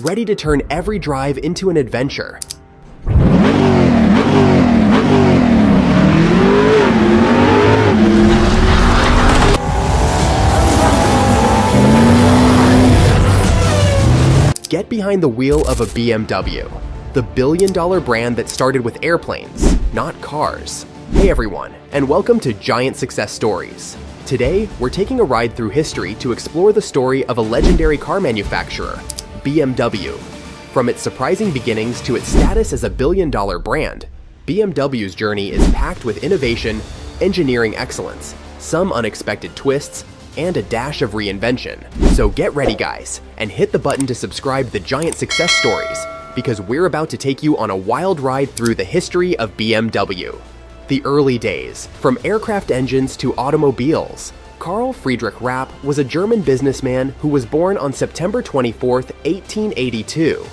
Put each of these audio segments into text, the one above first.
ready to turn every drive into an adventure. Get behind the wheel of a BMW, the billion-dollar brand that started with airplanes, not cars. Hey everyone, and welcome to Giant Success Stories. Today, we're taking a ride through history to explore the story of a legendary car manufacturer, BMW. From its surprising beginnings to its status as a billion-dollar brand, BMW's journey is packed with innovation, engineering excellence, some unexpected twists, and a dash of reinvention. So get ready guys, and hit the button to subscribe to Giant Success Stories, because we're about to take you on a wild ride through the history of BMW. The early days, from aircraft engines to automobiles. Carl Friedrich Rapp was a German businessman who was born on September 24, 1882.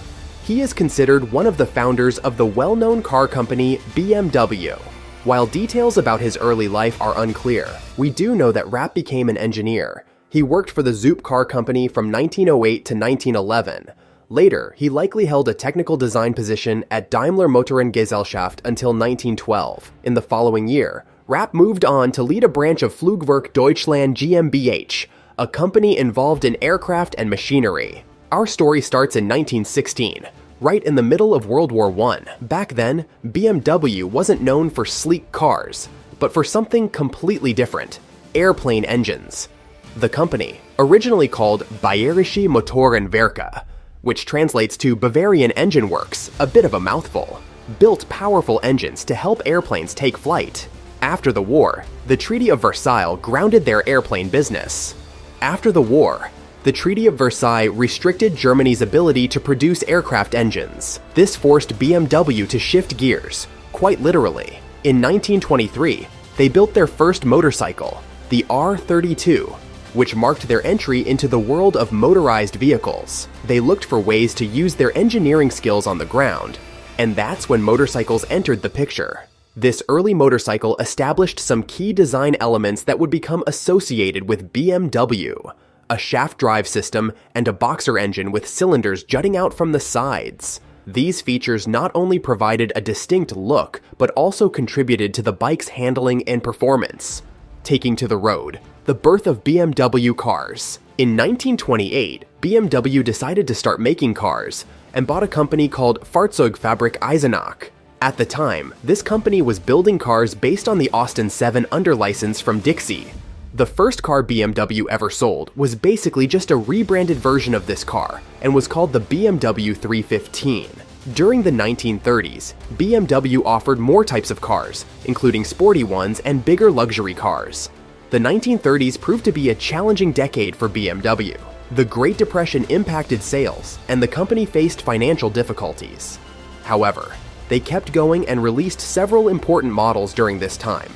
He is considered one of the founders of the well-known car company BMW. While details about his early life are unclear, we do know that Rapp became an engineer. He worked for the Zoop car company from 1908 to 1911. Later, he likely held a technical design position at Daimler Motorengesellschaft until 1912. In the following year, Rapp moved on to lead a branch of Flugwerk Deutschland GmbH, a company involved in aircraft and machinery. Our story starts in 1916. Right in the middle of World War I. Back then, BMW wasn't known for sleek cars, but for something completely different: airplane engines. The company, originally called Bayerische Motorenwerke, which translates to Bavarian Engine Works, a bit of a mouthful, built powerful engines to help airplanes take flight. After the war, the Treaty of Versailles grounded their airplane business. After the war, the Treaty of Versailles restricted Germany's ability to produce aircraft engines. This forced BMW to shift gears, quite literally. In 1923, they built their first motorcycle, the R32, which marked their entry into the world of motorized vehicles. They looked for ways to use their engineering skills on the ground, and that's when motorcycles entered the picture. This early motorcycle established some key design elements that would become associated with BMW: a shaft drive system and a boxer engine with cylinders jutting out from the sides. These features not only provided a distinct look, but also contributed to the bike's handling and performance. Taking to the road, the birth of BMW cars. In 1928, BMW decided to start making cars and bought a company called Fahrzeugfabrik Eisenach. At the time, this company was building cars based on the Austin 7 underlicense from Dixie. The first car BMW ever sold was basically just a rebranded version of this car and was called the BMW 315. During the 1930s, BMW offered more types of cars, including sporty ones and bigger luxury cars. The 1930s proved to be a challenging decade for BMW. The Great Depression impacted sales, and the company faced financial difficulties. However, they kept going and released several important models during this time,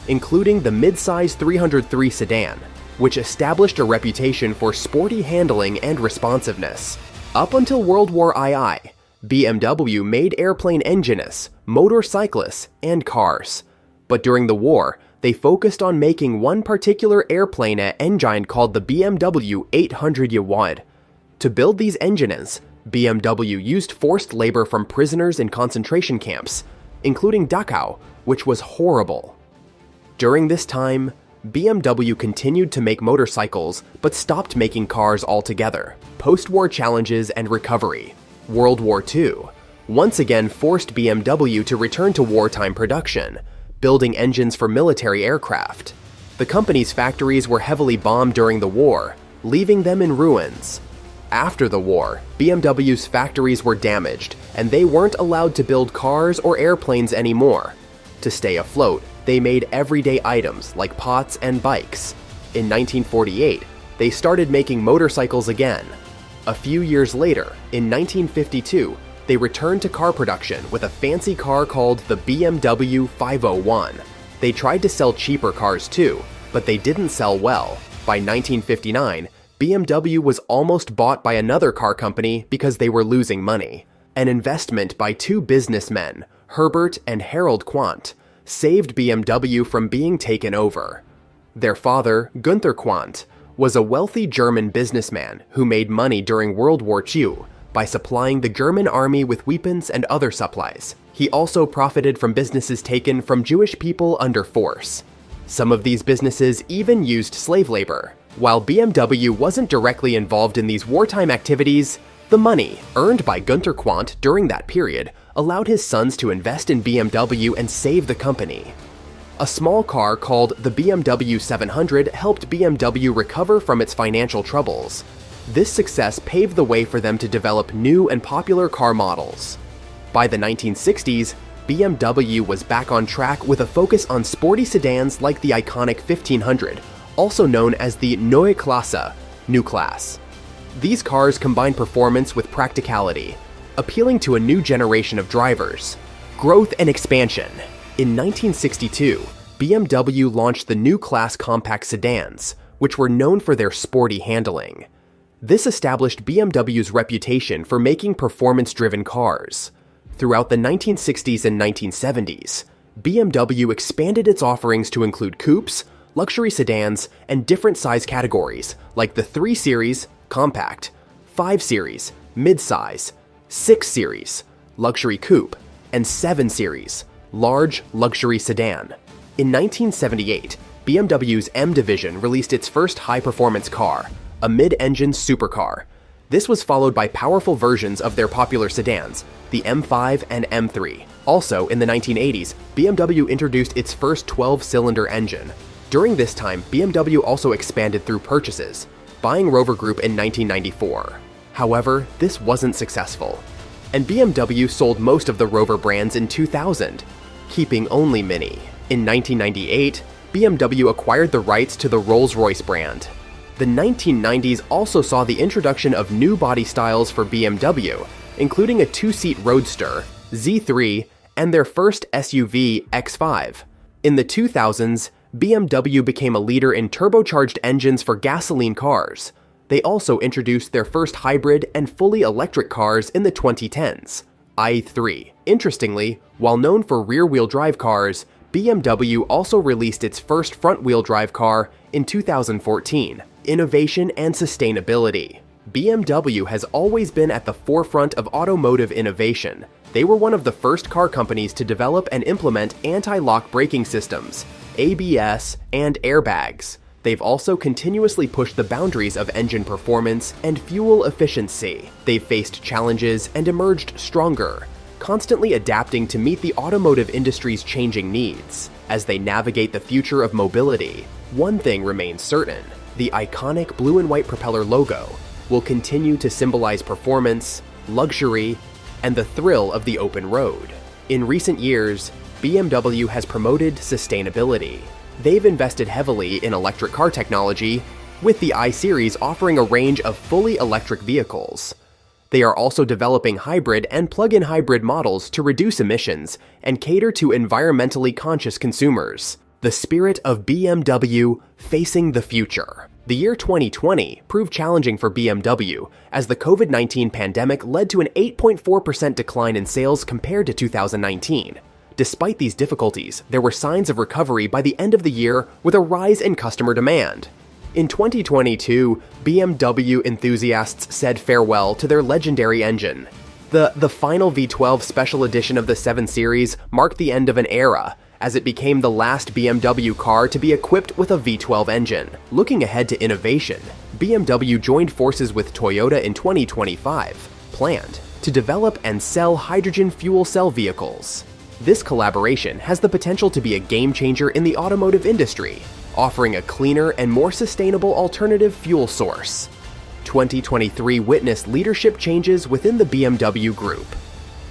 including the mid-size 303 sedan, which established a reputation for sporty handling and responsiveness. Up until World War II, BMW made airplane engines, motorcyclists, and cars. But during the war, they focused on making one particular airplane engine called the BMW 800. To build these engines, BMW used forced labor from prisoners in concentration camps, including Dachau, which was horrible. During this time, BMW continued to make motorcycles, but stopped making cars altogether. Post-war challenges and recovery. World War II once again forced BMW to return to wartime production, building engines for military aircraft. The company's factories were heavily bombed during the war, leaving them in ruins. After the war, BMW's factories were damaged, and they weren't allowed to build cars or airplanes anymore. To stay afloat, they made everyday items like pots and bikes. In 1948, they started making motorcycles again. A few years later, in 1952, they returned to car production with a fancy car called the BMW 501. They tried to sell cheaper cars too, but they didn't sell well. By 1959, BMW was almost bought by another car company because they were losing money. An investment by two businessmen, Herbert and Harold Quandt, saved BMW from being taken over. Their father, Günther Quandt, was a wealthy German businessman who made money during World War II, by supplying the German army with weapons and other supplies. He also profited from businesses taken from Jewish people under force. Some of these businesses even used slave labor. While BMW wasn't directly involved in these wartime activities, the money earned by Günter Quandt during that period allowed his sons to invest in BMW and save the company. A small car called the BMW 700 helped BMW recover from its financial troubles. This success paved the way for them to develop new and popular car models. By the 1960s, BMW was back on track with a focus on sporty sedans like the iconic 1500, also known as the Neue Klasse, New Class. These cars combine performance with practicality, appealing to a new generation of drivers. Growth and expansion. In 1962, BMW launched the New Class compact sedans, which were known for their sporty handling. This established BMW's reputation for making performance-driven cars. Throughout the 1960s and 1970s, BMW expanded its offerings to include coupes, luxury sedans, and different size categories like the 3 Series, compact, 5 Series, mid-size, 6 Series, luxury coupe, and 7 Series, large luxury sedan. In 1978, BMW's M division released its first high-performance car, a mid-engine supercar. This was followed by powerful versions of their popular sedans, the M5 and M3. Also, in the 1980s, BMW introduced its first 12-cylinder engine. During this time, BMW also expanded through purchases, buying Rover Group in 1994. However, this wasn't successful, and BMW sold most of the Rover brands in 2000, keeping only Mini. In 1998, BMW acquired the rights to the Rolls-Royce brand. The 1990s also saw the introduction of new body styles for BMW, including a 2-seat Roadster, Z3, and their first SUV, X5. In the 2000s, BMW became a leader in turbocharged engines for gasoline cars. They also introduced their first hybrid and fully electric cars in the 2010s, i3. Interestingly, while known for rear-wheel drive cars, BMW also released its first front-wheel drive car in 2014. Innovation and sustainability. BMW has always been at the forefront of automotive innovation. They were one of the first car companies to develop and implement anti-lock braking systems, ABS, and airbags. They've also continuously pushed the boundaries of engine performance and fuel efficiency. They've faced challenges and emerged stronger, constantly adapting to meet the automotive industry's changing needs. As they navigate the future of mobility, one thing remains certain: the iconic blue and white propeller logo will continue to symbolize performance, luxury, and the thrill of the open road. In recent years, BMW has promoted sustainability. They've invested heavily in electric car technology, with the i-Series offering a range of fully electric vehicles. They are also developing hybrid and plug-in hybrid models to reduce emissions and cater to environmentally conscious consumers. The spirit of BMW facing the future. The year 2020 proved challenging for BMW as the COVID-19 pandemic led to an 8.4% decline in sales compared to 2019. Despite these difficulties, there were signs of recovery by the end of the year with a rise in customer demand. In 2022, BMW enthusiasts said farewell to their legendary engine. The final V12 Special Edition of the 7 Series marked the end of an era, as it became the last BMW car to be equipped with a V12 engine. Looking ahead to innovation, BMW joined forces with Toyota in 2025, planned to develop and sell hydrogen fuel cell vehicles. This collaboration has the potential to be a game-changer in the automotive industry, offering a cleaner and more sustainable alternative fuel source. 2023 witnessed leadership changes within the BMW Group.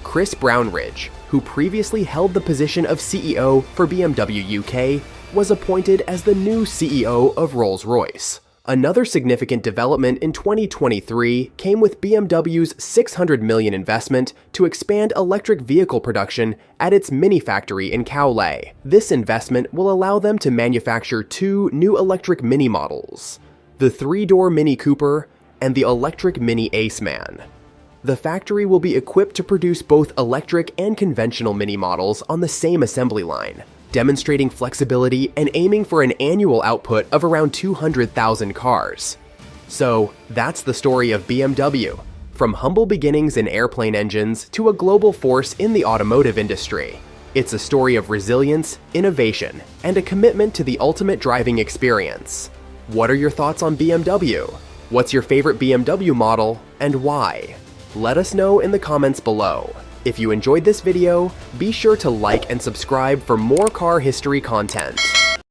Chris Brownridge, who previously held the position of CEO for BMW UK, was appointed as the new CEO of Rolls-Royce. Another significant development in 2023 came with BMW's $600 million investment to expand electric vehicle production at its Mini factory in Cowley. This investment will allow them to manufacture 2 new electric Mini models, the 3-door Mini Cooper and the electric Mini Aceman. The factory will be equipped to produce both electric and conventional Mini models on the same assembly line, demonstrating flexibility and aiming for an annual output of around 200,000 cars. So, that's the story of BMW. From From humble beginnings in airplane engines to a global force in the automotive industry, it's a story of resilience, innovation, and a commitment to the ultimate driving experience. What are your thoughts on BMW? What's your favorite BMW model, and why? Let us know in the comments below. If you enjoyed this video, be sure to like and subscribe for more car history content.